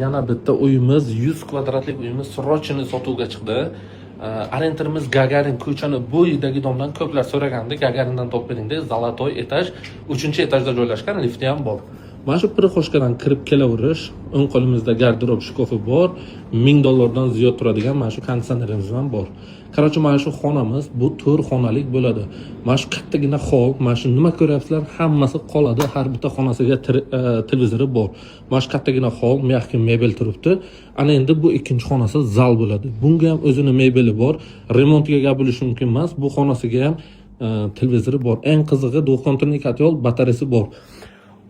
Yana bitta uyimiz, 100 kvadratlik uyimiz srochini sotuvga chiqdi. Arenterimiz Gagarin ko'chani bo'yidagi domdan ko'plar so'ragandi. Gagarindan topib bering deb, Zolotoy etaj, 3-etajda joylashgan, lifti ham bor. Mana shu Pirixoshkadan kirib kelaverish, o'ng qo'limizda garderob shkofi bor, $1000 dan ziyod turadigan mana shu konditsionerimiz ham bor. Qarachi, mana shu xonamiz bu 4 xonalik bo'ladi. Mana shu kattagina hol, mana shu nima ko'ryapsizlar, hammasi qoladi. Har bitta xonasiga televizori bor. Mana shu kattagina hol, mexki mebel turibdi. Ana endi bu ikkinchi xonasi zal bo'ladi. Bunga ham o'zini mebeli bor. Remontga gap bo'lishi mumkin emas. Bu xonasiga ham televizori bor. Eng qizig'i, do'konturnik kotyol batareyasi bor.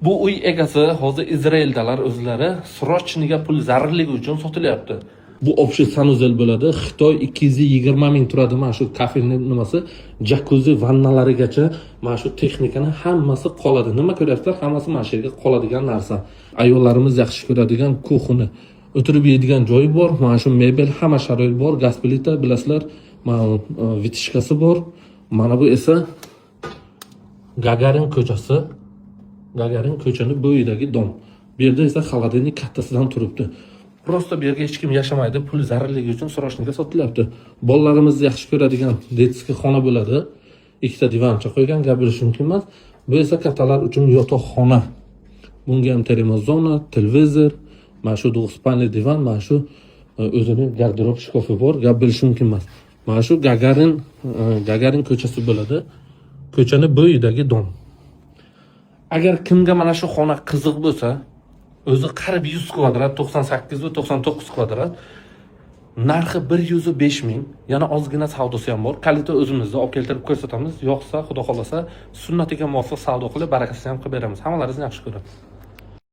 Bu uy egasi hozir Izraeldalar o'zlari srochniga pul zarurligi uchun sotilyapti. Bu общий sanuzel bo'ladi. Xitoy 220 ming turadi mana shu kafening nimasi, jakuzi, vannalarigacha mana shu texnikani hammasi qoladi. Nima ko'ryapsizlar? Hammasi mana shu yerga qoladigan narsa. Ayollarimiz yaxshi ko'radigan kuxni, o'tirib yeydigan joyi bor, mana shu mebel, hamma sharoit bor, gaz plita, bilasizlar, mana vitishkasi bor. Mana bu esa Gagarin ko'chasi. Gagarin ko'chani bo'yidagi dom. Bu yerda esa xolodilnik kattasidan turibdi. Prosta bu yerga hech kim yashamaydi, pul zarurligi uchun srochniga sotilyapti. Bolalarimiz yaxshi ko'radigan detskiy xona bo'ladi. Ikkita divancha qo'ygan, gap bo'lishi mumkin emas. Bu esa kattalar uchun yotoqxona. Bunga ham termozona, televizor, mana shu двухспальный divan, mana shu o'zining garderob shkofi bor, gap bo'lishi mumkin emas. Mana shu Gagarin ko'chasi bo'ladi. Ko'chani bo'yidagi dom. Agar kimga mana shu xona qiziq bo'lsa, o'zi qarib 100 kvadrat, 98 va 99 kvadrat, narxi 105 ming, yana ozgina savdosi ham bor. Kaliti o'zimizda olib keltirib ko'rsatamiz. Yo'qsa, xudo xolasa, sunnatiga muvofiq savdo qilib, barakasini ham qilib beramiz. Hammalaringizni yaxshi ko'ramiz.